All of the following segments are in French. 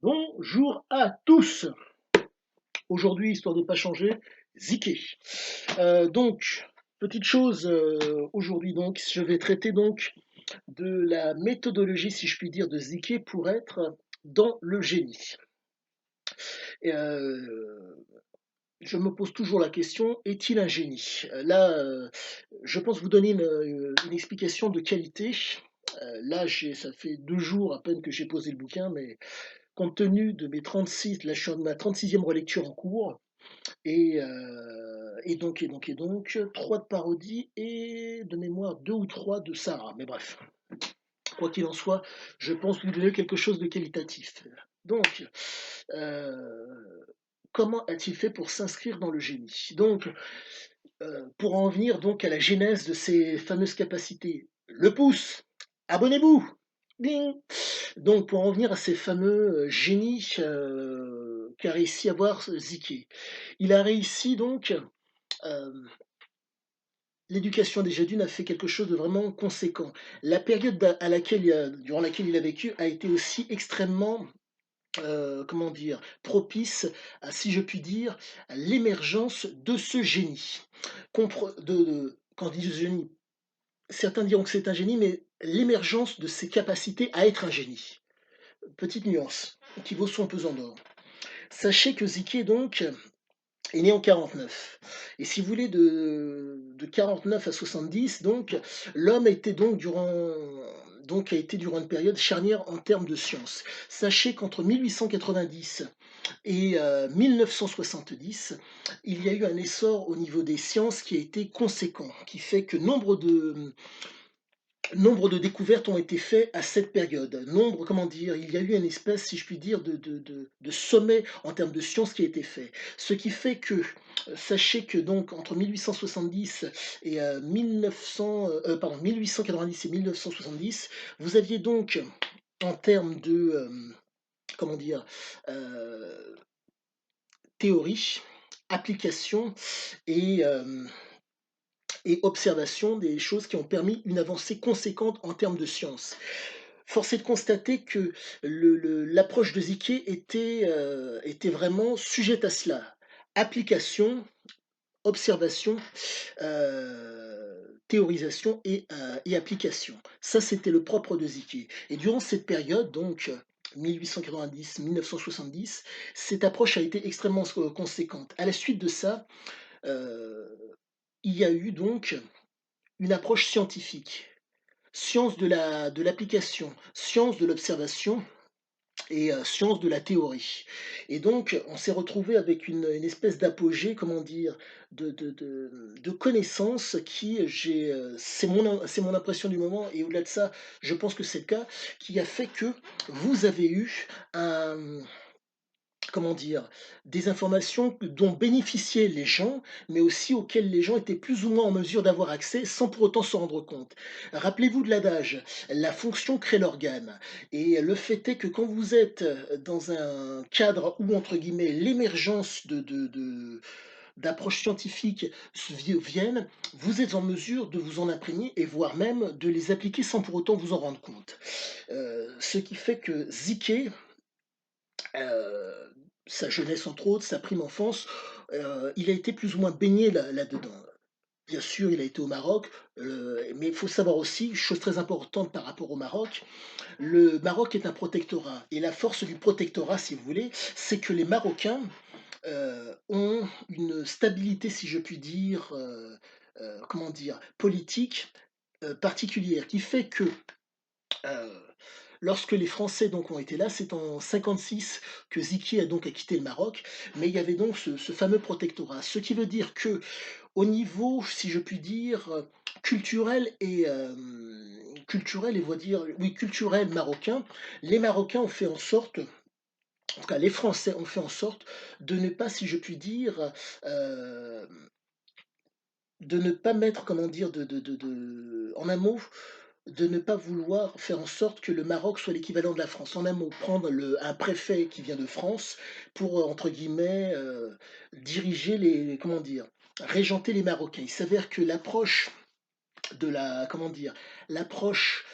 Bonjour à tous. Aujourd'hui, histoire de ne pas changer, Ziké. Donc, petite chose, aujourd'hui donc, je vais traiter donc de la méthodologie, si je puis dire, de Ziké pour être dans le génie. Et, je me pose toujours la question, est-il un génie? Là, je pense vous donner une explication de qualité. Là, ça fait 2 jours à peine que j'ai posé le bouquin, mais compte tenu de mes 36, là je suis en ma 36e relecture en cours, et donc, 3 de parodie et de mémoire 2 ou 3 de Sarah. Mais bref, quoi qu'il en soit, je pense lui donner quelque chose de qualitatif. Donc, comment a-t-il fait pour s'inscrire dans le génie? Donc, pour en venir donc à la genèse de ces fameuses capacités, le pouce, abonnez-vous, ding. Donc, pour en venir à ces fameux génies qu'a réussi à avoir Ziké. Il a réussi donc, l'éducation déjà d'une a fait quelque chose de vraiment conséquent. La période durant laquelle il a vécu a été aussi extrêmement, comment dire, propice à, si je puis dire, à l'émergence de ce génie. Quand je dis génie, certains diront que c'est un génie, mais l'émergence de ses capacités à être un génie. Petite nuance qui vaut son pesant d'or. Sachez que Ziké, donc, est né en 49. Et si vous voulez, de 49 à 70, donc, l'homme a été durant une période charnière en termes de sciences. Sachez qu'entre 1890 et 1970, il y a eu un essor au niveau des sciences qui a été conséquent, qui fait que nombre de découvertes ont été faites à cette période. Comment dire, il y a eu une espèce, si je puis dire, de sommet en termes de sciences qui a été fait. Ce qui fait que, sachez que donc entre 1870 et 1890 et 1970, vous aviez donc en termes de, comment dire, euh, théorie, application et, euh, et observation des choses qui ont permis une avancée conséquente en termes de sciences. Force est de constater que l'approche de Ziké était vraiment sujette à cela. Application, observation, théorisation et application. Ça, c'était le propre de Ziké. Et durant cette période, donc 1890-1970, cette approche a été extrêmement conséquente. À la suite de ça, euh, il y a eu donc une approche scientifique, science de l'application, science de l'observation et science de la théorie. Et donc, on s'est retrouvé avec une espèce d'apogée, comment dire, de connaissances c'est mon impression du moment, et au-delà de ça, je pense que c'est le cas, qui a fait que vous avez eu un, comment dire, des informations dont bénéficiaient les gens, mais aussi auxquelles les gens étaient plus ou moins en mesure d'avoir accès sans pour autant s'en rendre compte. Rappelez-vous de l'adage, la fonction crée l'organe. Et le fait est que quand vous êtes dans un cadre où, entre guillemets, l'émergence d'approches scientifiques viennent, vous êtes en mesure de vous en imprégner et voire même de les appliquer sans pour autant vous en rendre compte. Ce qui fait que Ziké, sa jeunesse entre autres, sa prime enfance, il a été plus ou moins baigné là-dedans. Bien sûr, il a été au Maroc, mais il faut savoir aussi, chose très importante par rapport au Maroc, le Maroc est un protectorat. Et la force du protectorat, si vous voulez, c'est que les Marocains ont une stabilité, si je puis dire, comment dire, politique particulière, qui fait que euh, lorsque les Français donc ont été là, c'est en 56 que Ziki a quitté le Maroc, mais il y avait donc ce fameux protectorat. Ce qui veut dire que au niveau, si je puis dire, culturel et oui, culturel marocain, les Marocains ont fait en sorte, en tout cas les Français ont fait en sorte de ne pas, si je puis dire, euh, de ne pas mettre, comment dire, en un mot, de ne pas vouloir faire en sorte que le Maroc soit l'équivalent de la France. En un mot, prendre un préfet qui vient de France pour, entre guillemets, diriger comment dire, régenter les Marocains. Il s'avère que l'approche de la, comment dire, l'approche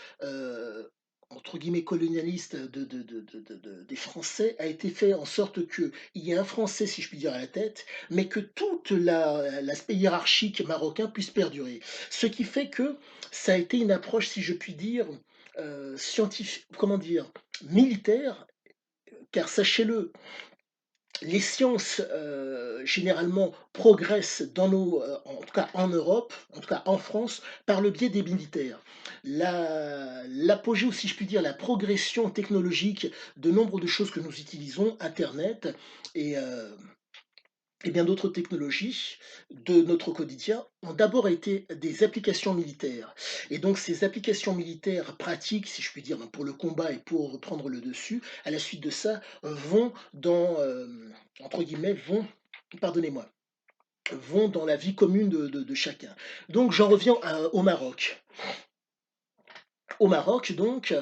entre guillemets «colonialiste» des Français a été fait en sorte qu'il y ait un Français, si je puis dire, à la tête, mais que toute l'aspect hiérarchique marocain puisse perdurer. Ce qui fait que ça a été une approche, si je puis dire, scientifi comment dire? Militaire, car sachez-le, les sciences, généralement progressent dans en tout cas en Europe, en tout cas en France, par le biais des militaires. L'apogée ou si je puis dire, la progression technologique de nombre de choses que nous utilisons, internet et heu et bien d'autres technologies de notre quotidien ont d'abord été des applications militaires. Et donc ces applications militaires pratiques, si je puis dire, ben, pour le combat et pour prendre le dessus, à la suite de ça, vont dans, entre guillemets, vont, pardonnez-moi, vont dans la vie commune de chacun. Donc j'en reviens au Maroc. Au Maroc donc,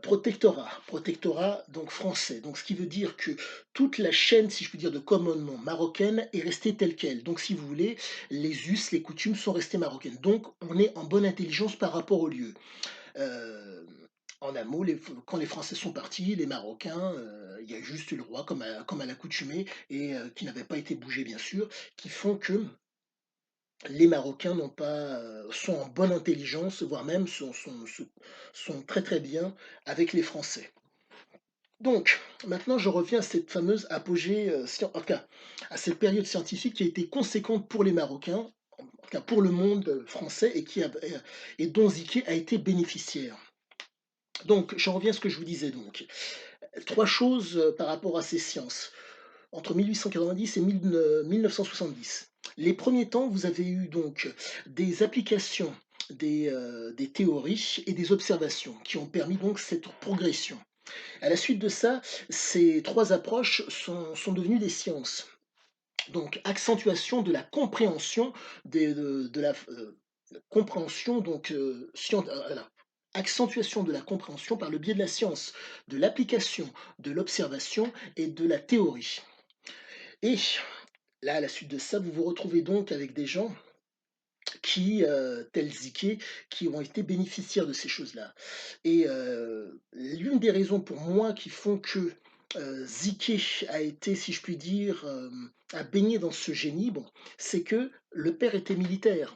protectorat donc français. Donc ce qui veut dire que toute la chaîne, si je puis dire, de commandement marocaine est restée telle quelle. Donc si vous voulez, les us, les coutumes sont restées marocaines. Donc on est en bonne intelligence par rapport au lieu. Hem, En amont, quand les Français sont partis, les Marocains, il y a juste le roi comme à l'accoutumée et qui n'avait pas été bougé bien sûr, qui font que les Marocains n'ont pas, sont en bonne intelligence, voire même sont très, très bien avec les Français. Donc, maintenant je reviens à cette fameuse apogée, en tout cas, à cette période scientifique qui a été conséquente pour les Marocains, en tout cas pour le monde, français et dont Ziké a été bénéficiaire. Donc, j'en reviens à ce que je vous disais donc. 3 choses, par rapport à ces sciences. Entre 1890 et 1970. Les premiers temps, vous avez eu donc des applications, des théories et des observations qui ont permis donc cette progression. À la suite de ça, ces 3 approches sont devenues des sciences. Donc accentuation de la compréhension de la compréhension donc voilà. Accentuation de la compréhension par le biais de la science, de l'application, de l'observation et de la théorie. Et là, à la suite de ça, vous vous retrouvez donc avec des gens qui, tels Ziké, qui ont été bénéficiaires de ces choses-là. Et l'une des raisons pour moi qui font que, Ziké a été, si je puis dire, a baigné dans ce génie, bon, c'est que le père était militaire.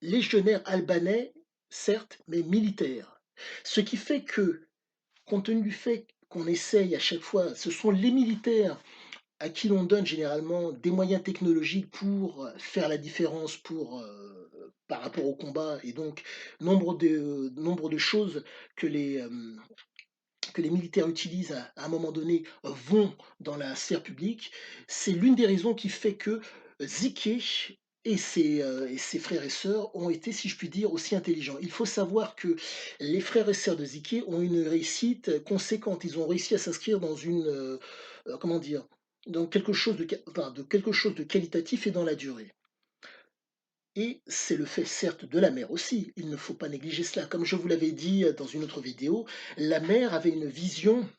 Légionnaire albanais, certes, mais militaire. Ce qui fait que, compte tenu du fait qu'on essaye à chaque fois, ce sont les militaires à qui l'on donne généralement des moyens technologiques pour, faire la différence par rapport au combat et donc nombre de choses que que les militaires utilisent à un moment donné, vont dans la sphère publique. C'est l'une des raisons qui fait que Ziké et ses frères et sœurs ont été, si je puis dire, aussi intelligents. Il faut savoir que les frères et sœurs de Ziké ont une réussite conséquente. Ils ont réussi à s'inscrire dans comment dire? Dans quelque chose de quelque chose de qualitatif et dans la durée. Et c'est le fait certes de la mère aussi, il ne faut pas négliger cela. Comme je vous l'avais dit, dans une autre vidéo, la mère avait une vision,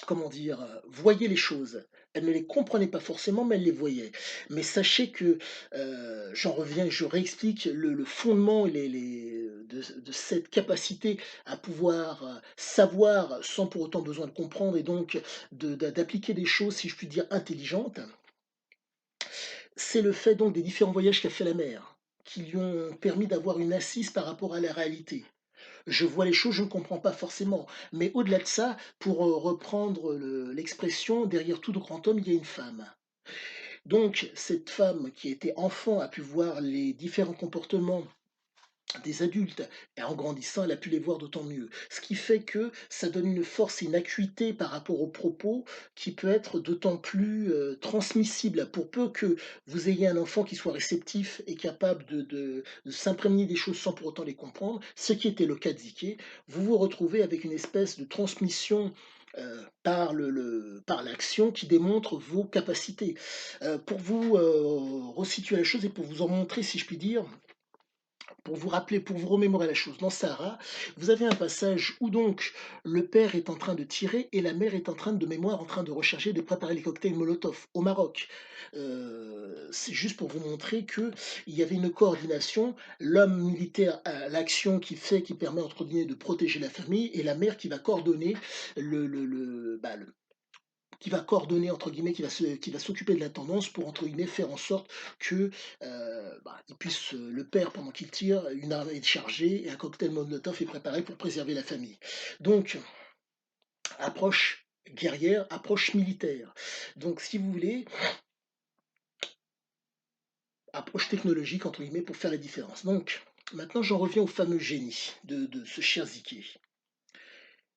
comment dire? Voyait les choses. Elle ne les comprenait pas forcément, mais elle les voyait. Mais sachez que, j'en reviens, je réexplique le fondement et de cette capacité à pouvoir, savoir sans pour autant besoin de comprendre et donc d'appliquer des choses, si je puis dire, intelligentes. C'est le fait donc des différents voyages qu'a fait la mère, qui lui ont permis d'avoir une assise par rapport à la réalité. Je vois les choses, je ne comprends pas forcément, mais au-delà de ça, pour, reprendre l'expression: «Derrière tout grand homme, il y a une femme». Donc cette femme qui était enfant a pu voir les différents comportements des adultes et en grandissant, elle a pu les voir d'autant mieux. Ce qui fait que ça donne une force et une acuité par rapport aux propos qui peut être d'autant plus, transmissible. Pour peu que vous ayez un enfant qui soit réceptif et capable de s'imprégner des choses sans pour autant les comprendre, ce qui était le cas de Ziké, vous vous retrouvez avec une espèce de transmission, par l'action qui démontre vos capacités. Pour vous, resituer la chose et pour vous en montrer, si je puis dire, pour vous rappeler, pour vous remémorer la chose. Dans Sahara, vous avez un passage où donc le père est en train de tirer et la mère est en train de mémoire, en train de rechercher, de préparer les cocktails Molotov au Maroc. C'est juste pour vous montrer qu'il y avait une coordination, l'homme militaire a l'action qui permet entre guillemets de protéger la famille et la mère qui va coordonner qui va coordonner entre guillemets, qui va s'occuper de la tendance pour entre guillemets faire en sorte que il puisse le père pendant qu'il tire, une arme est chargée et un cocktail Molotov est préparé pour préserver la famille. Donc approche guerrière, approche militaire. Donc si vous voulez, approche technologique entre guillemets pour faire la différence. Donc maintenant j'en reviens au fameux génie de ce cher Ziki.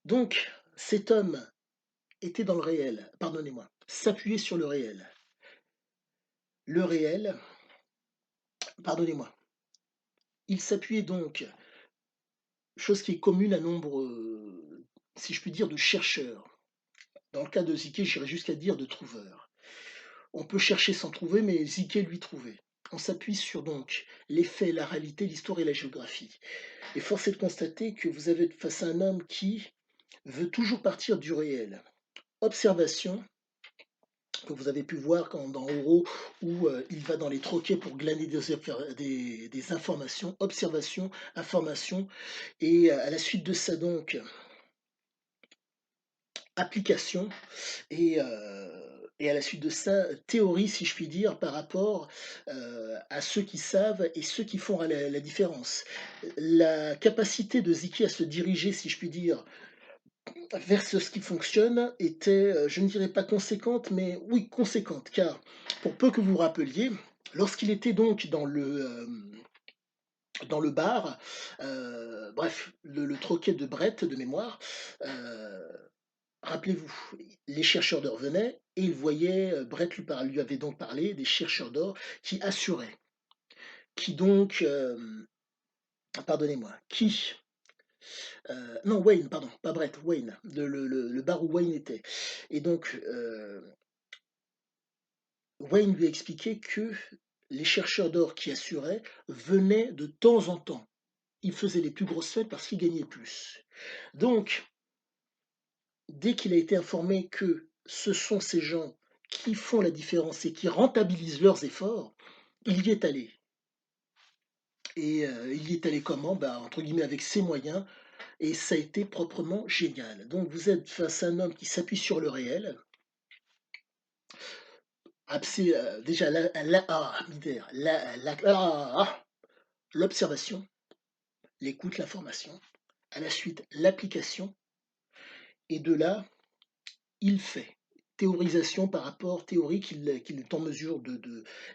Donc cet homme était dans le réel, pardonnez-moi, s'appuyait sur le réel. Le réel, pardonnez-moi, il s'appuyait donc, chose qui est commune à nombre, si je puis dire, de chercheurs. Dans le cas de Zike, j'irais jusqu'à dire de trouveurs. On peut chercher sans trouver, mais Zike lui trouvait. On s'appuie sur donc les faits, la réalité, l'histoire et la géographie. Et force est de constater que vous avez face à un homme qui veut toujours partir du réel. Observation, que vous avez pu voir quand, dans Oro, où il va dans les troquets pour glaner des informations, observation, information, et à la suite de ça donc, application, et à la suite de ça, théorie, si je puis dire, par rapport à ceux qui savent et ceux qui font la différence. La capacité de Ziki à se diriger, si je puis dire, vers ce qui fonctionne était, je ne dirais pas conséquente, mais oui conséquente, car pour peu que vous vous rappeliez, lorsqu'il était donc dans le bar, bref, le troquet de Brett de mémoire, euh, rappelez-vous, les chercheurs d'or venaient et ils voyaient, Brett lui avait donc parlé des chercheurs d'or qui assuraient, qui donc, pardonnez-moi, qui, non Wayne, pardon, pas Brett, Wayne, le bar où Wayne était. Et donc, Wayne lui a expliqué que les chercheurs d'or qui assuraient venaient de temps en temps. Ils faisaient les plus grosses fêtes parce qu'ils gagnaient plus. Donc, dès qu'il a été informé que ce sont ces gens qui font la différence et qui rentabilisent leurs efforts, il y est allé. Et il y est allé comment? Bah, entre guillemets avec ses moyens, et ça a été proprement génial. Donc vous êtes face à un homme qui s'appuie sur le réel, déjà l'observation, l'écoute, l'information, à la suite l'application, et de là, il fait. Théorisation par rapport, théorie qu'il est en mesure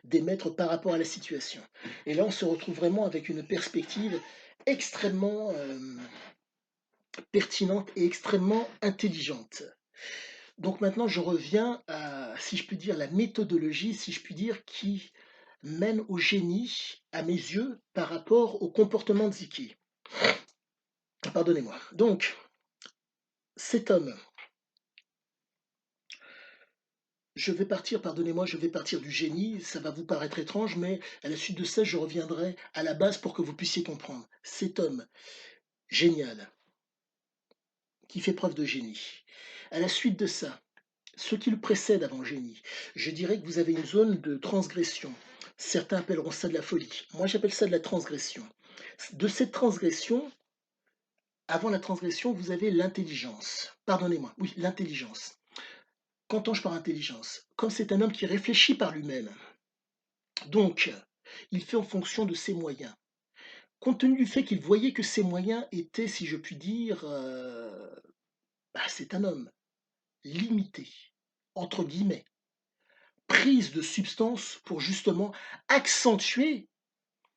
d'émettre par rapport à la situation. Et là, on se retrouve vraiment avec une perspective extrêmement pertinente et extrêmement intelligente. Donc maintenant, je reviens à, si je puis dire, la méthodologie, si je puis dire, qui mène au génie, à mes yeux, par rapport au comportement de Ziki. Pardonnez-moi. Donc, cet homme, je vais partir, pardonnez-moi, je vais partir du génie, ça va vous paraître étrange, mais à la suite de ça, je reviendrai à la base pour que vous puissiez comprendre. Cet homme génial, qui fait preuve de génie. À la suite de ça, ce qui le précède avant le génie, je dirais que vous avez une zone de transgression. Certains appelleront ça de la folie. Moi, j'appelle ça de la transgression. De cette transgression, avant la transgression, vous avez l'intelligence. Pardonnez-moi, oui, l'intelligence. Qu'entends-je par intelligence? Comme c'est un homme qui réfléchit par lui-même, donc il fait en fonction de ses moyens. Compte tenu du fait qu'il voyait que ses moyens étaient, si je puis dire, c'est un homme limité, entre guillemets, prise de substance pour justement accentuer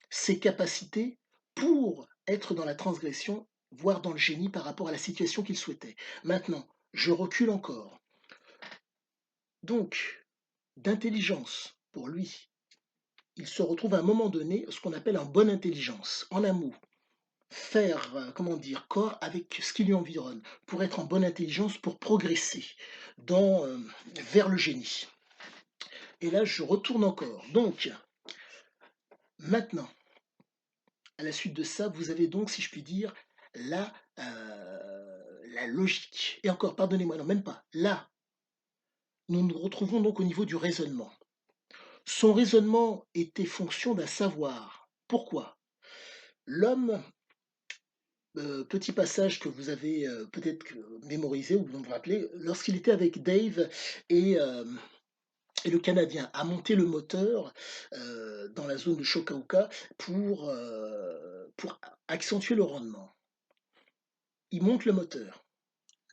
ses capacités pour être dans la transgression, voire dans le génie par rapport à la situation qu'il souhaitait. Maintenant, je recule encore. Donc, d'intelligence, pour lui, il se retrouve à un moment donné ce qu'on appelle en bonne intelligence, en un mot. Faire, comment dire, corps avec ce qui lui environne, pour être en bonne intelligence, pour progresser dans, vers le génie. Et là, je retourne encore. Donc, maintenant, À la suite de ça, vous avez donc, si je puis dire, la, la logique. Et encore, pardonnez-moi, non, même pas. Là, nous nous retrouvons donc au niveau du raisonnement. Son raisonnement était fonction d'un savoir. Pourquoi? L'homme, petit passage que vous avez, peut-être que mémorisé ou vous vous rappelez, lorsqu'il était avec Dave et hem et le Canadien a monté le moteur, dans la zone de Shokauka pour accentuer le rendement. Il monte le moteur.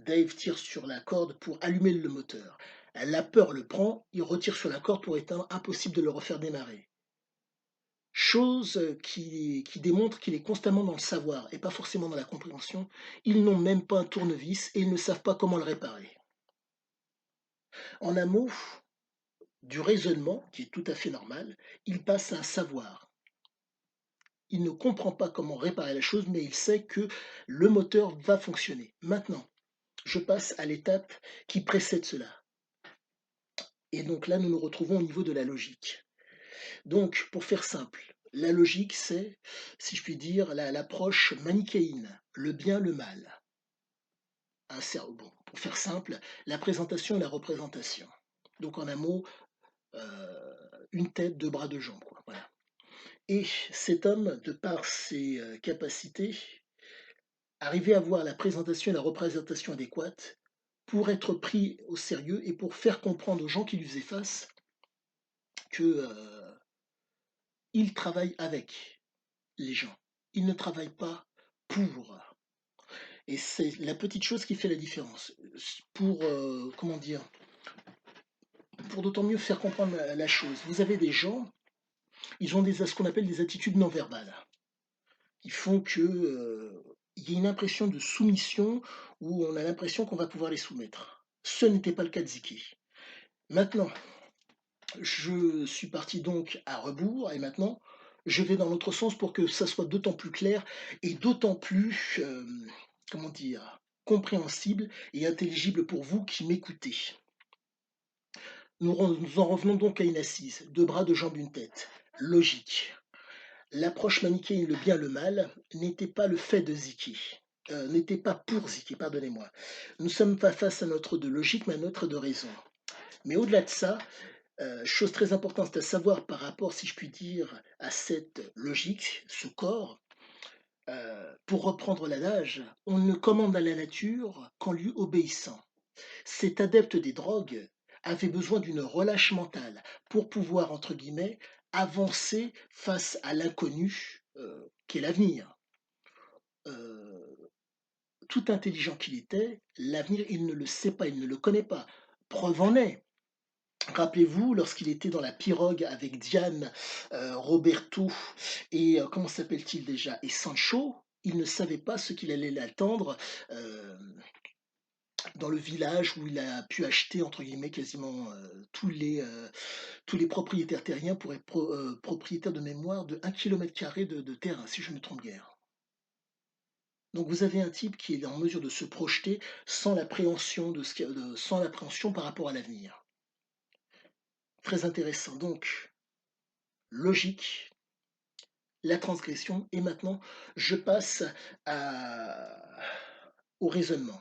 Dave tire sur la corde pour allumer le moteur. La peur le prend, il retire sur la corde pour éteindre, impossible de le refaire démarrer. Chose qui démontre qu'il est constamment dans le savoir et pas forcément dans la compréhension. Ils n'ont même pas un tournevis et ils ne savent pas comment le réparer. En un mot, du raisonnement, qui est tout à fait normal, il passe à un savoir. Il ne comprend pas comment réparer la chose, mais il sait que le moteur va fonctionner. Maintenant, je passe à l'étape qui précède cela. Et donc là, nous nous retrouvons au niveau de la logique. Donc, pour faire simple, la logique, c'est, si je puis dire, l'approche manichéine, le bien, le mal. Bon, pour faire simple, la présentation et la représentation. Donc, en un mot, une tête, deux bras, deux jambes, quoi. Voilà. Et cet homme, de par ses capacités, arrivait à voir la présentation et la représentation adéquate pour être pris au sérieux et pour faire comprendre aux gens qui lui faisaient face que il travaille avec les gens. Il ne travaille pas pour. Et c'est la petite chose qui fait la différence. Pour, comment dire, pour d'autant mieux faire comprendre la chose. Vous avez des gens, ils ont ce qu'on appelle des attitudes non verbales. Qui font que, il y a une impression de soumission où on a l'impression qu'on va pouvoir les soumettre. Ce n'était pas le cas de Ziki. Maintenant, je suis parti donc à rebours et maintenant, je vais dans l'autre sens pour que ça soit d'autant plus clair et d'autant plus, comment dire? Compréhensible et intelligible pour vous qui m'écoutez. Nous en revenons donc à une assise, 2 bras, 2 jambes, une tête. Logique. L'approche manichéenne, le bien, le mal, n'était pas le fait de Ziki, n'était pas pour Ziki, pardonnez-moi. Nous sommes pas face à notre de logique, mais à notre de raison. Mais au-delà de ça, chose très importante, c'est à savoir par rapport, si je puis dire, à cette logique, ce corps, pour reprendre l'adage, on ne commande à la nature qu'en lui obéissant. Cet adepte des drogues avait besoin d'une relâche mentale pour pouvoir, entre guillemets, avancer face à l'inconnu qu'est l'avenir. Euh, tout intelligent qu'il était, l'avenir, il ne le sait pas, il ne le connaît pas. Preuve en est. Rappelez-vous, lorsqu'il était dans la pirogue avec Diane, Roberto et comment s'appelle-t-il déjà? Et Sancho, il ne savait pas ce qu'il allait l'attendre euh, dans le village où il a pu acheter entre guillemets quasiment tous les propriétaires terriens pour être propriétaire de mémoire de 1 km² de terrain, si je ne me trompe guère. Donc vous avez un type qui est en mesure de se projeter sans l'appréhension sans l'appréhension par rapport à l'avenir. Très intéressant. Donc, logique, la transgression, et maintenant je passe au raisonnement.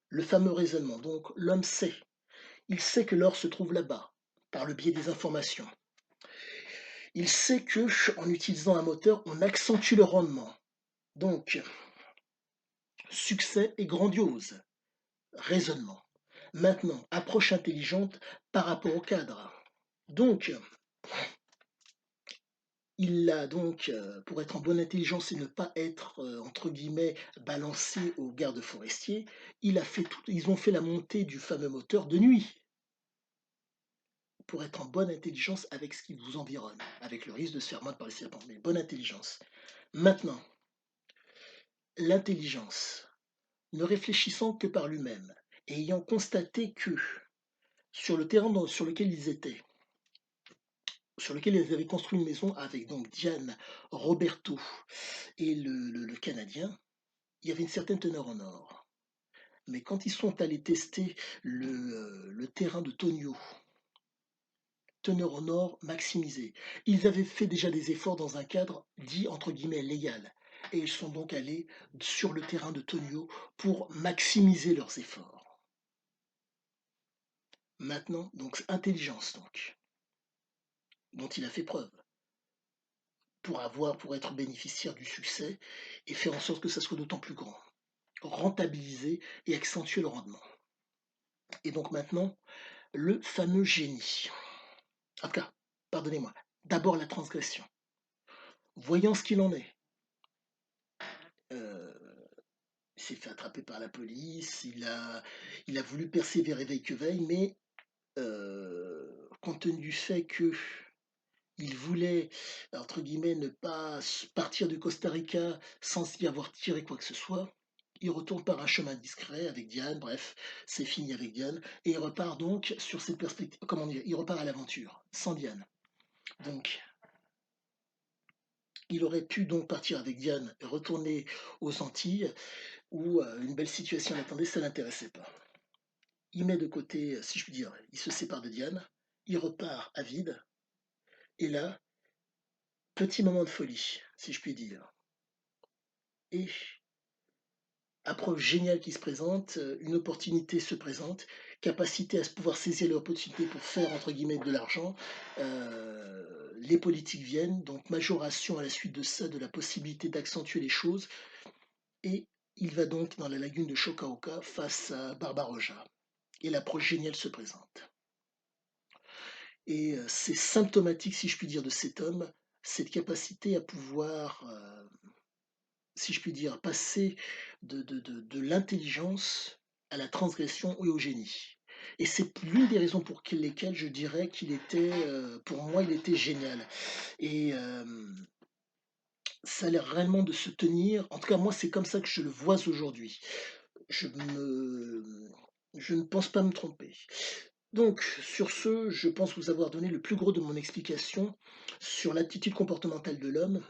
Le fameux raisonnement. Donc l'homme sait. Il sait que l'or se trouve là-bas, par le biais des informations. Il sait que en utilisant un moteur, on accentue le rendement. Donc, succès et grandiose. Raisonnement. Maintenant, approche intelligente par rapport au cadre. Donc, il a donc, pour être en bonne intelligence et ne pas être, entre guillemets, balancé aux gardes forestiers, ils ont fait la montée du fameux moteur de nuit pour être en bonne intelligence avec ce qui vous environne, avec le risque de se faire mordre par les serpents, mais bonne intelligence. Maintenant, l'intelligence, ne réfléchissant que par lui-même et ayant constaté que sur le terrain sur lequel ils étaient, sur lequel ils avaient construit une maison avec donc Diane, Roberto et le Canadien, il y avait une certaine teneur en or. Mais quand ils sont allés tester le terrain de Tonio, teneur en or maximisée. Ils avaient fait déjà des efforts dans un cadre dit entre guillemets «légal» et ils sont donc allés sur le terrain de Tonio pour maximiser leurs efforts. Maintenant, donc intelligence donc, dont il a fait preuve pour être bénéficiaire du succès et faire en sorte que ça soit d'autant plus grand, rentabiliser et accentuer le rendement. Et donc maintenant, le fameux génie. En tout cas, pardonnez-moi, d'abord la transgression. Voyant ce qu'il en est, euh, il s'est fait attraper par la police, il a voulu persévérer veille que veille, mais compte tenu du fait que il voulait, entre guillemets, ne pas partir du Costa Rica sans y avoir tiré quoi que ce soit, il retourne par un chemin discret avec Diane, bref, c'est fini avec Diane, et il repart donc sur cette perspective, comment dire, il repart à l'aventure, sans Diane. Donc, il aurait pu donc partir avec Diane et retourner aux Antilles, où une belle situation l'attendait, ça ne l'intéressait pas. Il met de côté, si je puis dire, il se sépare de Diane, il repart à vide, et là, petit moment de folie, si je puis dire. Et approche géniale qui se présente, une opportunité se présente, capacité à se pouvoir saisir l'opportunité pour faire entre guillemets de l'argent. Les politiques viennent, donc majoration à la suite de ça, de la possibilité d'accentuer les choses, et il va donc dans la lagune de Chocaoca face à Barbaroja. Et l'approche géniale se présente. Et c'est symptomatique, si je puis dire, de cet homme, cette capacité à pouvoir si je puis dire, passer de l'intelligence à la transgression et au génie. Et c'est l'une des raisons pour lesquelles je dirais qu'il était, pour moi, il était génial. Et ça a l'air réellement de se tenir. En tout cas, moi, c'est comme ça que je le vois aujourd'hui. Je me, je ne pense pas me tromper. Donc, sur ce, je pense vous avoir donné le plus gros de mon explication sur l'attitude comportementale de l'homme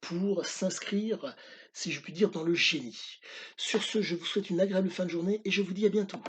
pour s'inscrire, si je puis dire, dans le génie. Sur ce, je vous souhaite une agréable fin de journée et je vous dis à bientôt.